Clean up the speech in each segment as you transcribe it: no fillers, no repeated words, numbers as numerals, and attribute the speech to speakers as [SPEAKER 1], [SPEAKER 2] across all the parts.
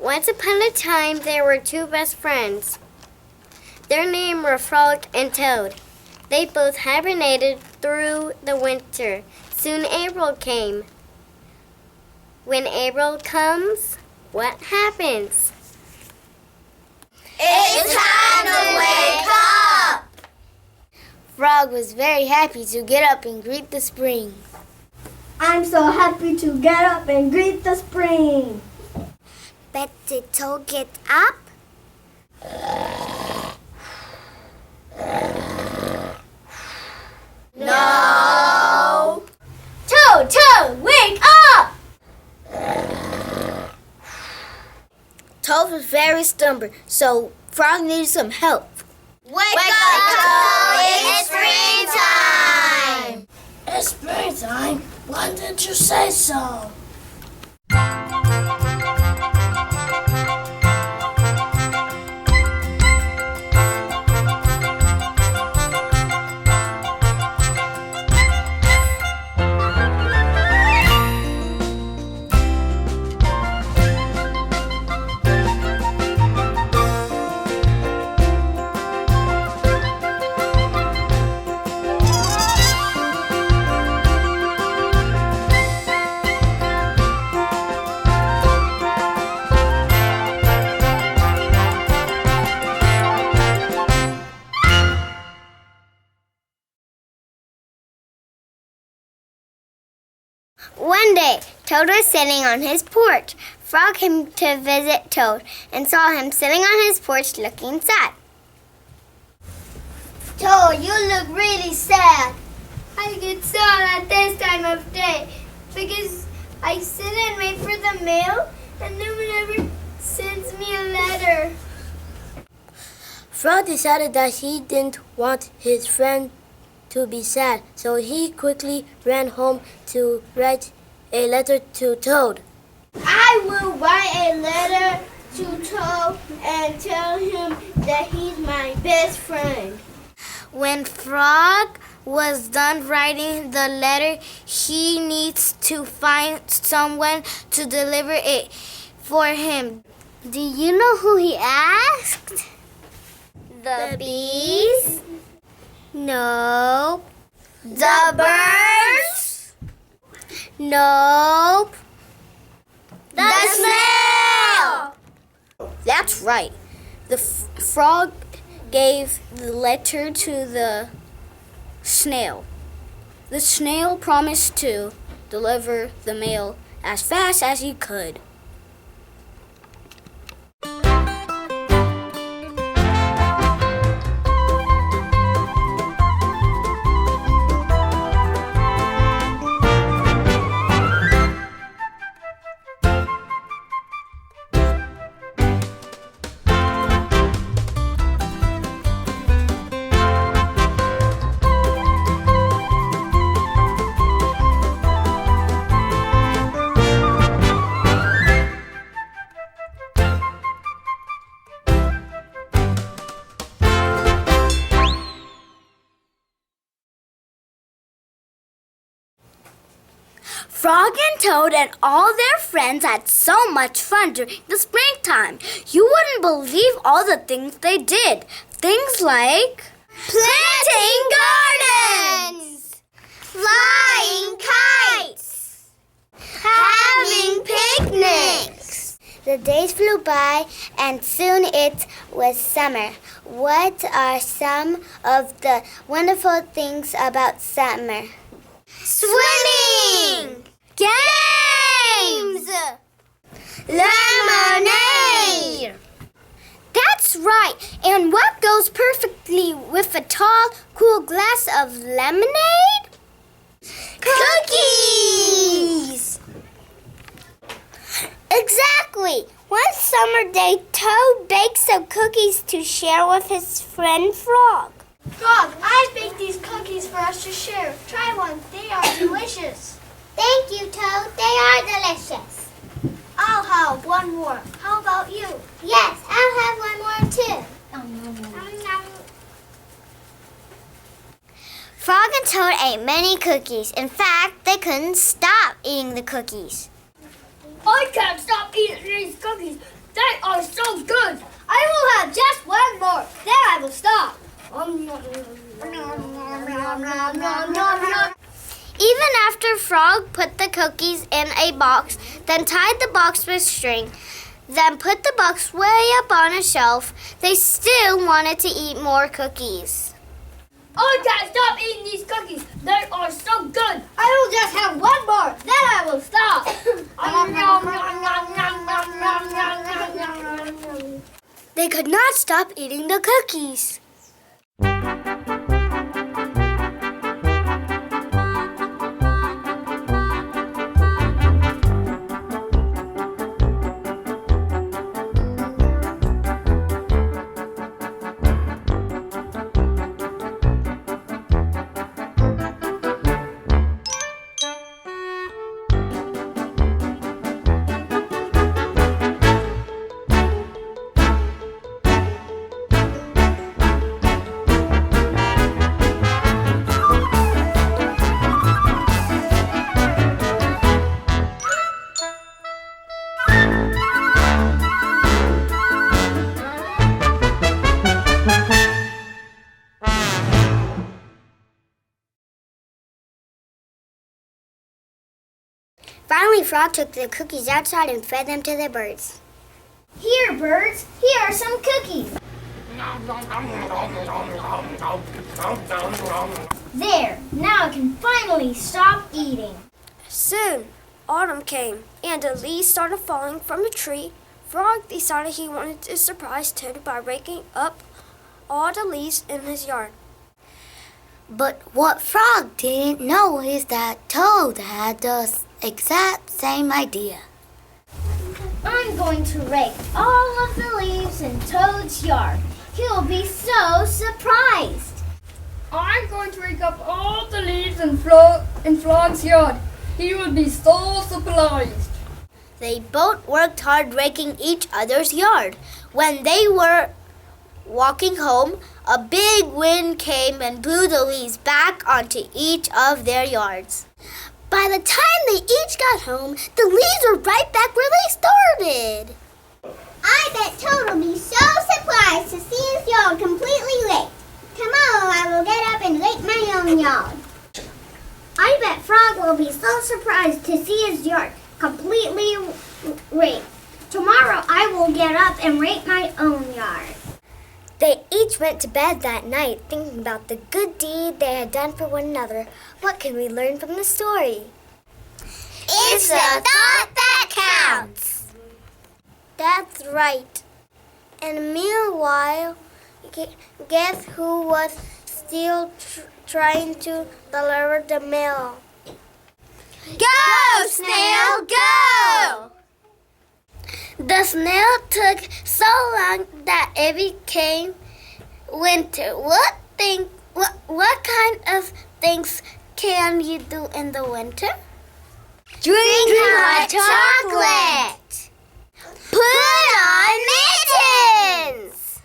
[SPEAKER 1] Once upon a time, there were two best friends. Their names were Frog and Toad. They both hibernated through the winter. Soon April came. When April comes, what happens?
[SPEAKER 2] It's time to wake up!
[SPEAKER 3] Frog was very happy to get up and greet the spring.
[SPEAKER 4] I'm so happy to get up and greet the spring.
[SPEAKER 1] But did Toad get up?
[SPEAKER 2] No!
[SPEAKER 4] Toad, wake up!
[SPEAKER 3] Toad was very stubborn, so Frog needed some help.
[SPEAKER 2] Wake up, Toad! It's springtime!
[SPEAKER 4] It's springtime? Why didn't you say so?
[SPEAKER 1] One day, Toad was sitting on his porch. Frog came to visit Toad and saw him sitting on his porch looking sad.
[SPEAKER 4] Toad, you look really sad.
[SPEAKER 5] I get sad at this time of day because I sit and wait for the mail and no one ever sends me a letter.
[SPEAKER 3] Frog decided that he didn't want his friend to be sad, so he quickly ran home to write a letter to Toad.
[SPEAKER 5] I will write a letter to Toad and tell him that he's my best friend.
[SPEAKER 1] When Frog was done writing the letter, he needs to find someone to deliver it for him. Do you know who he asked? The bees? Nope.
[SPEAKER 2] The birds?
[SPEAKER 1] Nope.
[SPEAKER 2] The snail!
[SPEAKER 3] That's right. The frog gave the letter to the snail. The snail promised to deliver the mail as fast as he could. Frog and Toad and all their friends had so much fun during the springtime. You wouldn't believe all the things they did. Things like
[SPEAKER 2] Planting gardens! Flying kites! Having picnics!
[SPEAKER 1] The days flew by and soon it was summer. What are some of the wonderful things about summer?
[SPEAKER 2] Swimming!
[SPEAKER 1] Games!
[SPEAKER 2] Lemonade!
[SPEAKER 1] That's right. And what goes perfectly with a tall, cool glass of lemonade?
[SPEAKER 2] Cookies!
[SPEAKER 1] Exactly. One summer day, Toad baked some cookies to share with his friend Frog.
[SPEAKER 5] Frog, I baked these cookies for us to share. Try one. They are delicious.
[SPEAKER 1] Thank you, Toad. They are delicious.
[SPEAKER 5] I'll have one more. How about you?
[SPEAKER 1] Yes, I'll have one more too. Frog and Toad ate many cookies. In fact, they couldn't stop eating the cookies.
[SPEAKER 5] I can't stop eating these cookies. They are so good. I will have just one more. Then I will stop.
[SPEAKER 1] Even after Frog put the cookies in a box, then tied the box with string, then put the box way up on a shelf, they still wanted to eat more cookies.
[SPEAKER 5] I can't stop eating these cookies. They are so good. I will just have one more. Then I will stop.
[SPEAKER 1] They could not stop eating the cookies. Finally, Frog took the cookies outside and fed them to the birds.
[SPEAKER 2] Here, birds. Here are some cookies. There. Now I can finally stop eating.
[SPEAKER 3] Soon, autumn came, and the leaves started falling from the tree. Frog decided he wanted to surprise Toad by raking up all the leaves in his yard.
[SPEAKER 1] But what Frog didn't know is that Toad had the exact same idea.
[SPEAKER 2] I'm going to rake all of the leaves in Toad's yard. He'll be so surprised.
[SPEAKER 5] I'm going to rake up all the leaves in Frog's yard. He will be so surprised.
[SPEAKER 1] They both worked hard raking each other's yard. When they were walking home, a big wind came and blew the leaves back onto each of their yards. By the time they each got home, the leaves were right back where they started.
[SPEAKER 2] I bet Toad will be so surprised to see his yard completely raked. Tomorrow I will get up and rake my own yard. I bet Frog will be so surprised to see his yard completely raked. Tomorrow I will get up and rake my own yard.
[SPEAKER 1] They each went to bed that night thinking about the good deed they had done for one another. What can we learn from the story?
[SPEAKER 2] It's the thought that counts.
[SPEAKER 1] That's right. And meanwhile, guess who was still trying to deliver the mail?
[SPEAKER 2] Go, snail, go!
[SPEAKER 1] The snail took so long that it became winter. What kind of things can you do in the winter?
[SPEAKER 2] Drink hot chocolate. Put on mittens.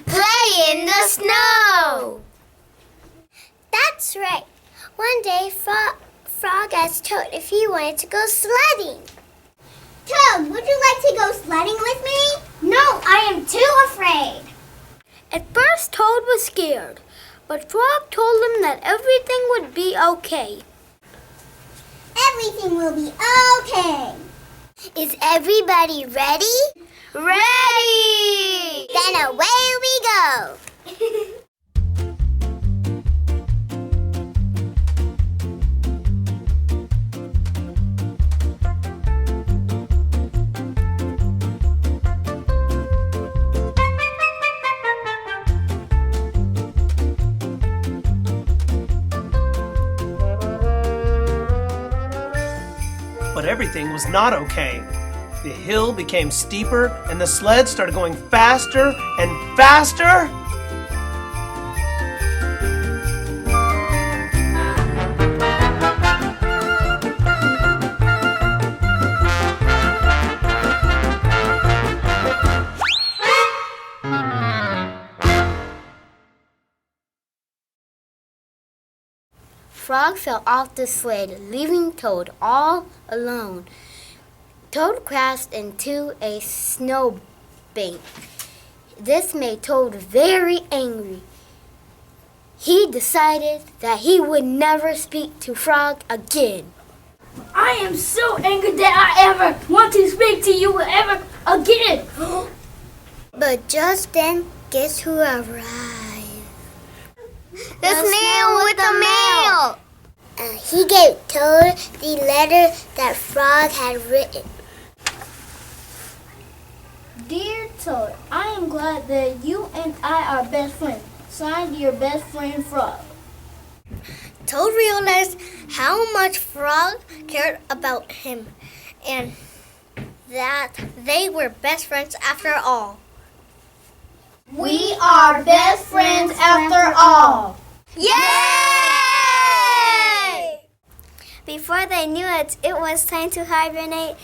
[SPEAKER 2] Play in the snow.
[SPEAKER 1] That's right. One day, Frog asked Toad if he wanted to go sledding.
[SPEAKER 2] Toad, would you like to go sledding with me? No, I am too afraid.
[SPEAKER 3] At first, Toad was scared, but Frog told him that everything would be okay.
[SPEAKER 2] Everything will be okay.
[SPEAKER 1] Is everybody ready?
[SPEAKER 2] Ready!
[SPEAKER 1] Then away we go.
[SPEAKER 6] But everything was not okay. The hill became steeper and the sled started going faster and faster.
[SPEAKER 1] Frog fell off the sled, leaving Toad all alone. Toad crashed into a bank. This made Toad very angry. He decided that he would never speak to Frog again.
[SPEAKER 4] I am so angry that I ever want to speak to you ever again.
[SPEAKER 1] But just then, guess who arrived? The snail with the mail! He gave Toad the letter that Frog had written.
[SPEAKER 4] Dear Toad, I am glad that you and I are best friends. Signed, your best friend Frog.
[SPEAKER 1] Toad realized how much Frog cared about him and that they were best friends after all.
[SPEAKER 4] We are best friends after all.
[SPEAKER 1] Yay! Before they knew it, it was time to hibernate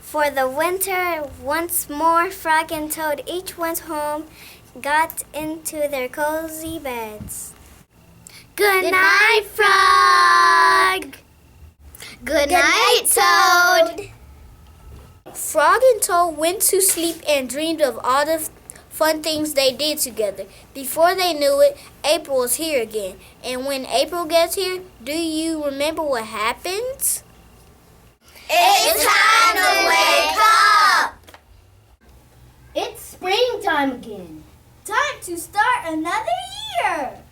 [SPEAKER 1] for the winter. Once more, Frog and Toad each went home, got into their cozy beds. Good night, Frog! Good night, Toad!
[SPEAKER 3] Frog and Toad went to sleep and dreamed of all the fun things they did together. Before they knew it, April was here again. And when April gets here, do you remember what happens?
[SPEAKER 1] It's time to wake up!
[SPEAKER 4] It's springtime again. Time to start another year.